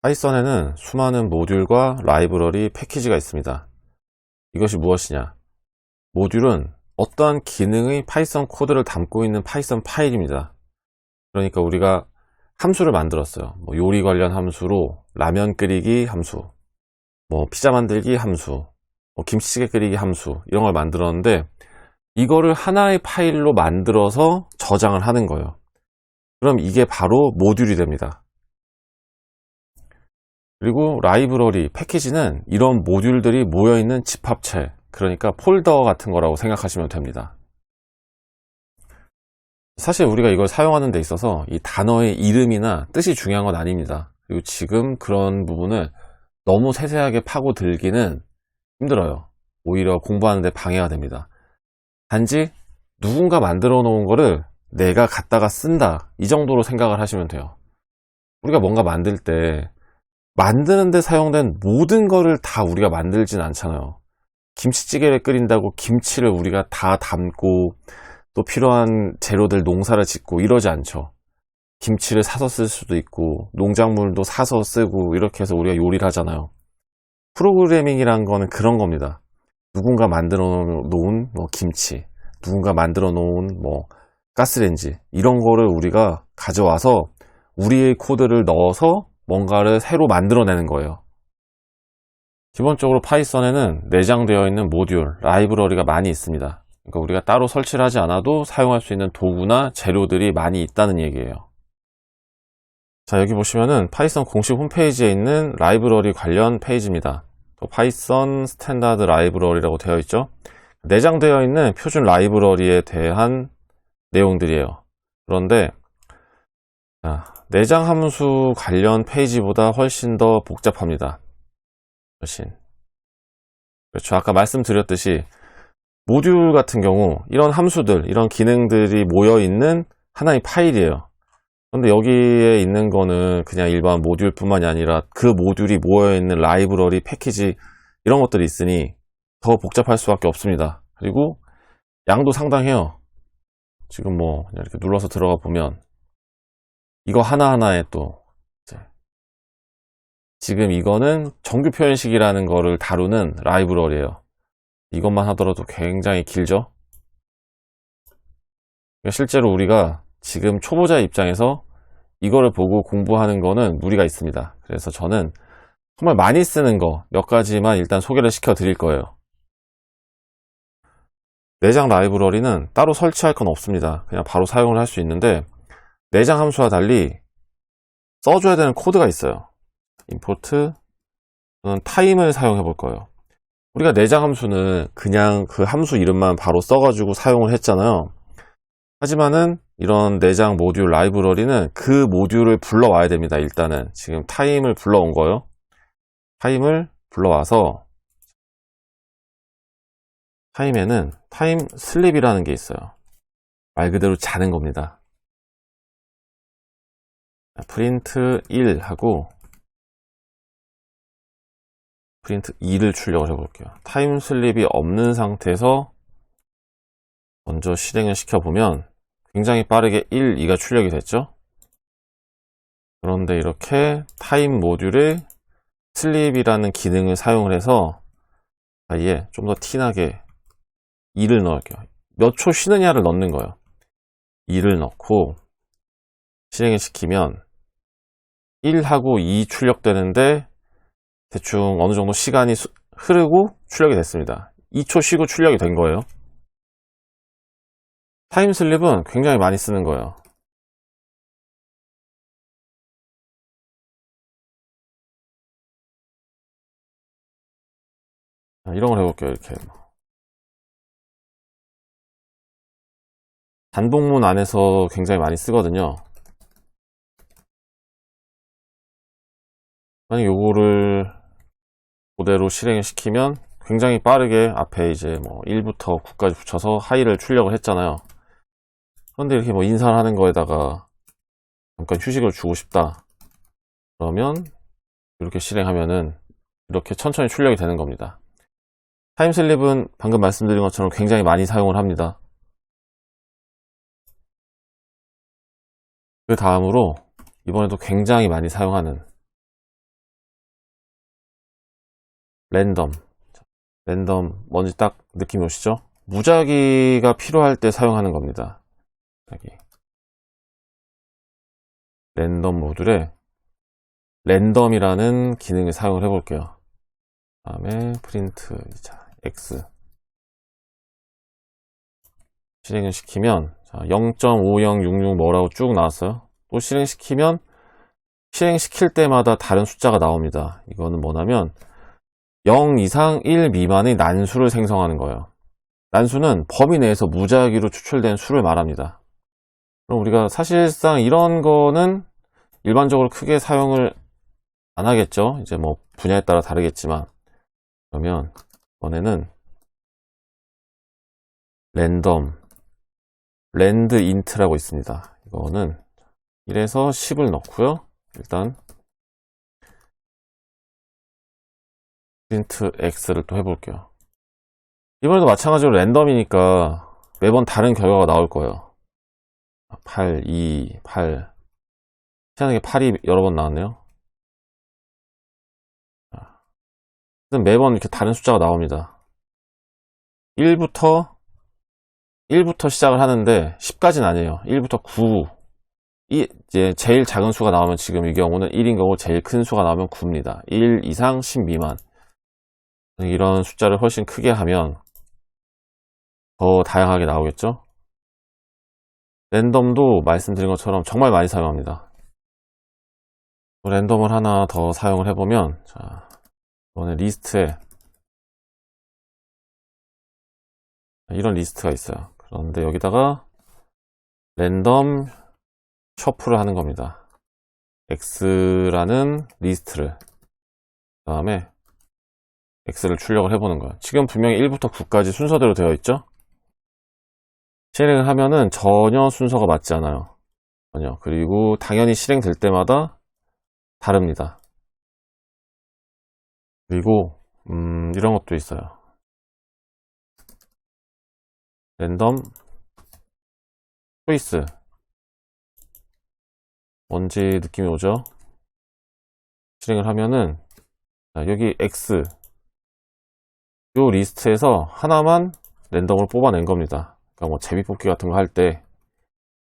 파이썬에는 수많은 모듈과 라이브러리, 패키지가 있습니다. 이것이 무엇이냐? 모듈은 어떠한 기능의 파이썬 코드를 담고 있는 파이썬 파일입니다. 그러니까 우리가 함수를 만들었어요. 요리 관련 함수로 라면 끓이기 함수, 피자 만들기 함수, 김치찌개 끓이기 함수, 이런 걸 만들었는데 이거를 하나의 파일로 만들어서 저장을 하는 거예요. 그럼 이게 바로 모듈이 됩니다. 그리고 라이브러리, 패키지는 이런 모듈들이 모여있는 집합체, 그러니까 폴더 같은 거라고 생각하시면 됩니다. 사실 우리가 이걸 사용하는 데 있어서 이 단어의 이름이나 뜻이 중요한 건 아닙니다. 그리고 지금 그런 부분을 너무 세세하게 파고들기는 힘들어요. 오히려 공부하는 데 방해가 됩니다. 단지 누군가 만들어 놓은 거를 내가 갖다가 쓴다, 이 정도로 생각을 하시면 돼요. 우리가 뭔가 만들 때 만드는 데 사용된 모든 거를 다 우리가 만들진 않잖아요. 김치찌개를 끓인다고 김치를 우리가 다 담고 또 필요한 재료들 농사를 짓고 이러지 않죠. 김치를 사서 쓸 수도 있고 농작물도 사서 쓰고 이렇게 해서 우리가 요리를 하잖아요. 프로그래밍이란 거는 그런 겁니다. 누군가 만들어 놓은 김치, 누군가 만들어 놓은 가스레인지, 이런 거를 우리가 가져와서 우리의 코드를 넣어서 뭔가를 새로 만들어내는 거예요. 기본적으로 파이썬에는 내장되어 있는 모듈, 라이브러리가 많이 있습니다. 그러니까 우리가 따로 설치를 하지 않아도 사용할 수 있는 도구나 재료들이 많이 있다는 얘기예요. 자, 여기 보시면은 파이썬 공식 홈페이지에 있는 라이브러리 관련 페이지입니다. 또 파이썬 스탠다드 라이브러리라고 되어 있죠. 내장되어 있는 표준 라이브러리에 대한 내용들이에요. 그런데 내장 함수 관련 페이지보다 훨씬 더 복잡합니다. 훨씬. 그렇죠. 아까 말씀드렸듯이 모듈 같은 경우 이런 함수들, 이런 기능들이 모여있는 하나의 파일이에요. 그런데 여기에 있는 거는 그냥 일반 모듈 뿐만이 아니라 그 모듈이 모여있는 라이브러리, 패키지, 이런 것들이 있으니 더 복잡할 수밖에 없습니다. 그리고 양도 상당해요. 지금 그냥 이렇게 눌러서 들어가 보면 이거 하나하나에 또 지금 이거는 정규 표현식이라는 거를 다루는 라이브러리예요. 이것만 하더라도 굉장히 길죠. 실제로 우리가 지금 초보자 입장에서 이거를 보고 공부하는 거는 무리가 있습니다. 그래서 저는 정말 많이 쓰는 거 몇 가지만 일단 소개를 시켜 드릴 거예요. 내장 라이브러리는 따로 설치할 건 없습니다. 그냥 바로 사용을 할 수 있는데 내장 함수와 달리 써줘야 되는 코드가 있어요. import, 저는 time을 사용해 볼 거예요. 우리가 내장 함수는 그냥 그 함수 이름만 바로 써가지고 사용을 했잖아요. 하지만은 이런 내장 모듈 라이브러리는 그 모듈을 불러와야 됩니다. 일단은 지금 time을 불러온 거예요. time을 불러와서 time에는 time sleep이라는 게 있어요. 말 그대로 자는 겁니다. print 1 하고 print 2를 출력을 해볼게요. 타임 슬립이 없는 상태에서 먼저 실행을 시켜보면 굉장히 빠르게 1, 2가 출력이 됐죠. 그런데 이렇게 타임 모듈에 슬립이라는 기능을 사용을 해서 아예 좀 더 티나게 2를 넣을게요. 몇 초 쉬느냐를 넣는 거예요. 2를 넣고 실행을 시키면 1하고 2 출력되는데 대충 어느 정도 시간이 흐르고 출력이 됐습니다. 2초 쉬고 출력이 된 거예요. 타임슬립은 굉장히 많이 쓰는 거예요. 이런 걸 해볼게요. 이렇게 단복문 안에서 굉장히 많이 쓰거든요. 만약 요거를 그대로 실행을 시키면 굉장히 빠르게 앞에 이제 1부터 9까지 붙여서 하이를 출력을 했잖아요. 그런데 이렇게 인사를 하는 거에다가 잠깐 휴식을 주고 싶다 그러면 이렇게 실행하면은 이렇게 천천히 출력이 되는 겁니다. 타임슬립은 방금 말씀드린 것처럼 굉장히 많이 사용을 합니다. 그 다음으로 이번에도 굉장히 많이 사용하는 랜덤. 뭔지 딱 느낌 오시죠? 무작위가 필요할 때 사용하는 겁니다. 여기 랜덤 모듈에 랜덤이라는 기능을 사용을 해볼게요. 다음에 프린트 X 실행을 시키면 0.5066 뭐라고 쭉 나왔어요. 또 실행시키면 실행시킬 때마다 다른 숫자가 나옵니다. 이거는 뭐냐면 0 이상 1 미만의 난수를 생성하는 거예요. 난수는 범위 내에서 무작위로 추출된 수를 말합니다. 그럼 우리가 사실상 이런 거는 일반적으로 크게 사용을 안 하겠죠. 이제 뭐 분야에 따라 다르겠지만, 그러면 이번에는 랜드 인트라고 있습니다. 이거는 1에서 10을 넣고요. 일단 프린트 X를 또 해볼게요. 이번에도 마찬가지로 랜덤이니까 매번 다른 결과가 나올 거예요. 8, 2, 8. 희한하게 8이 여러 번 나왔네요. 매번 이렇게 다른 숫자가 나옵니다. 1부터 시작을 하는데 10까지는 아니에요. 1부터 9. 이제 제일 작은 수가 나오면 지금 이 경우는 1인 거고 제일 큰 수가 나오면 9입니다. 1 이상 10 미만. 이런 숫자를 훨씬 크게 하면 더 다양하게 나오겠죠. 랜덤도 말씀드린 것처럼 정말 많이 사용합니다. 랜덤을 하나 더 사용을 해보면, 자, 이번에 리스트에 이런 리스트가 있어요. 그런데 여기다가 랜덤 셔플을 하는 겁니다. X라는 리스트를, 그 다음에 X를 출력을 해보는 거예요. 지금 분명히 1부터 9까지 순서대로 되어 있죠. 실행을 하면은 전혀 순서가 맞지 않아요. 전혀. 그리고 당연히 실행될 때마다 다릅니다. 그리고 이런 것도 있어요. 랜덤 초이스. 뭔지 느낌이 오죠? 실행을 하면은, 자, 여기 X 요 리스트에서 하나만 랜덤으로 뽑아낸 겁니다. 그러니까 뭐 제비 뽑기 같은 거 할 때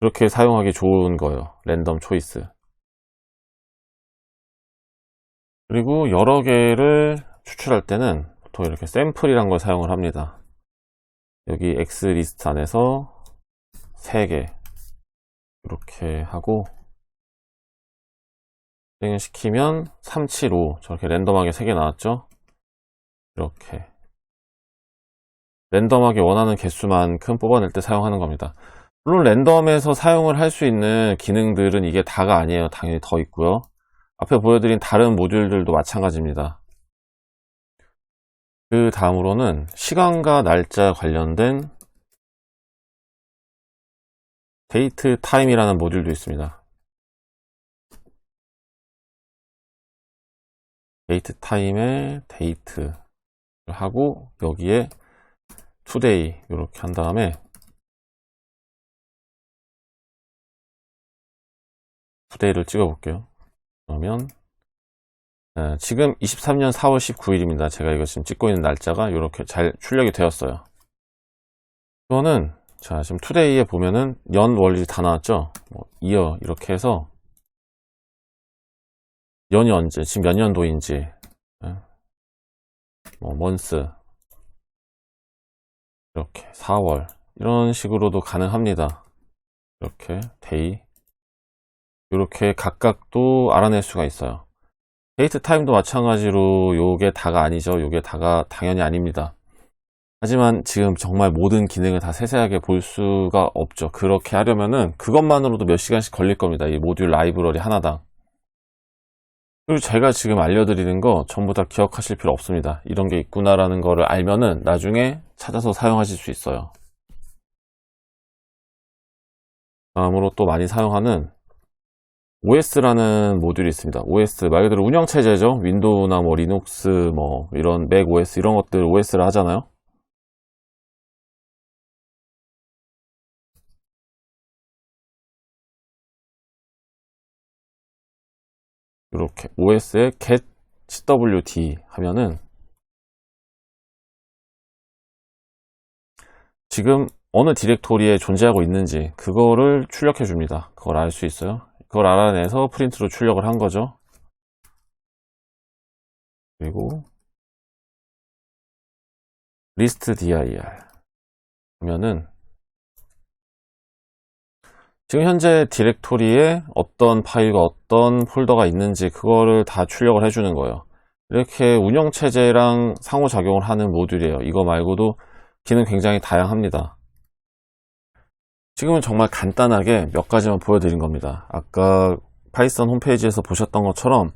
그렇게 사용하기 좋은 거예요. 랜덤 초이스. 그리고 여러 개를 추출할 때는 보통 이렇게 샘플이란 걸 사용을 합니다. 여기 X 리스트 안에서 3개 이렇게 하고 실행을 시키면 375 저렇게 랜덤하게 3개 나왔죠. 이렇게 랜덤하게 원하는 개수만큼 뽑아낼 때 사용하는 겁니다. 물론 랜덤에서 사용을 할 수 있는 기능들은 이게 다가 아니에요. 당연히 더 있고요. 앞에 보여드린 다른 모듈들도 마찬가지입니다. 그 다음으로는 시간과 날짜 관련된 데이트 타임이라는 모듈도 있습니다. 데이트 타임에 데이트를 하고 여기에 투데이 이렇게 한 다음에 투데이를 찍어 볼게요. 그러면 지금 23년 4월 19일입니다. 제가 이거 지금 찍고 있는 날짜가 이렇게 잘 출력이 되었어요. 이거는 자 지금 투데이에 보면은 연 월일이 다 나왔죠. 뭐 이어 이렇게 해서 연이 언제 지금 몇 년도인지 뭐 먼스 이렇게 4월 이런 식으로도 가능합니다. 이렇게 데이 이렇게 각각 또 알아낼 수가 있어요. 데이트 타임도 마찬가지로 요게 다가 아니죠. 요게 다가 당연히 아닙니다. 하지만 지금 정말 모든 기능을 다 세세하게 볼 수가 없죠. 그렇게 하려면은 그것만으로도 몇 시간씩 걸릴 겁니다. 이 모듈 라이브러리 하나당. 그리고 제가 지금 알려드리는 거 전부 다 기억하실 필요 없습니다. 이런 게 있구나라는 거를 알면은 나중에 찾아서 사용하실 수 있어요. 다음으로 또 많이 사용하는 OS라는 모듈이 있습니다. OS 말 그대로 운영체제죠. 윈도우나 뭐 리눅스 뭐 이런 맥 OS 이런 것들 OS를 하잖아요. 이렇게 OS에 get CWD 하면은 지금 어느 디렉토리에 존재하고 있는지 그거를 출력해 줍니다. 그걸 알 수 있어요. 그걸 알아내서 프린트로 출력을 한 거죠. 그리고 list dir 보면은 지금 현재 디렉토리에 어떤 파일과 어떤 폴더가 있는지 그거를 다 출력을 해주는 거예요. 이렇게 운영체제랑 상호작용을 하는 모듈이에요. 이거 말고도 기능 굉장히 다양합니다. 지금은 정말 간단하게 몇 가지만 보여드린 겁니다. 아까 파이썬 홈페이지에서 보셨던 것처럼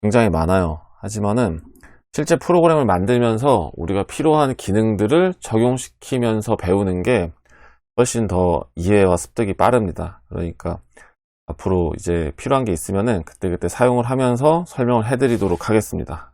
굉장히 많아요. 하지만은 실제 프로그램을 만들면서 우리가 필요한 기능들을 적용시키면서 배우는 게 훨씬 더 이해와 습득이 빠릅니다. 그러니까 앞으로 이제 필요한 게 있으면은 그때그때 사용을 하면서 설명을 해드리도록 하겠습니다.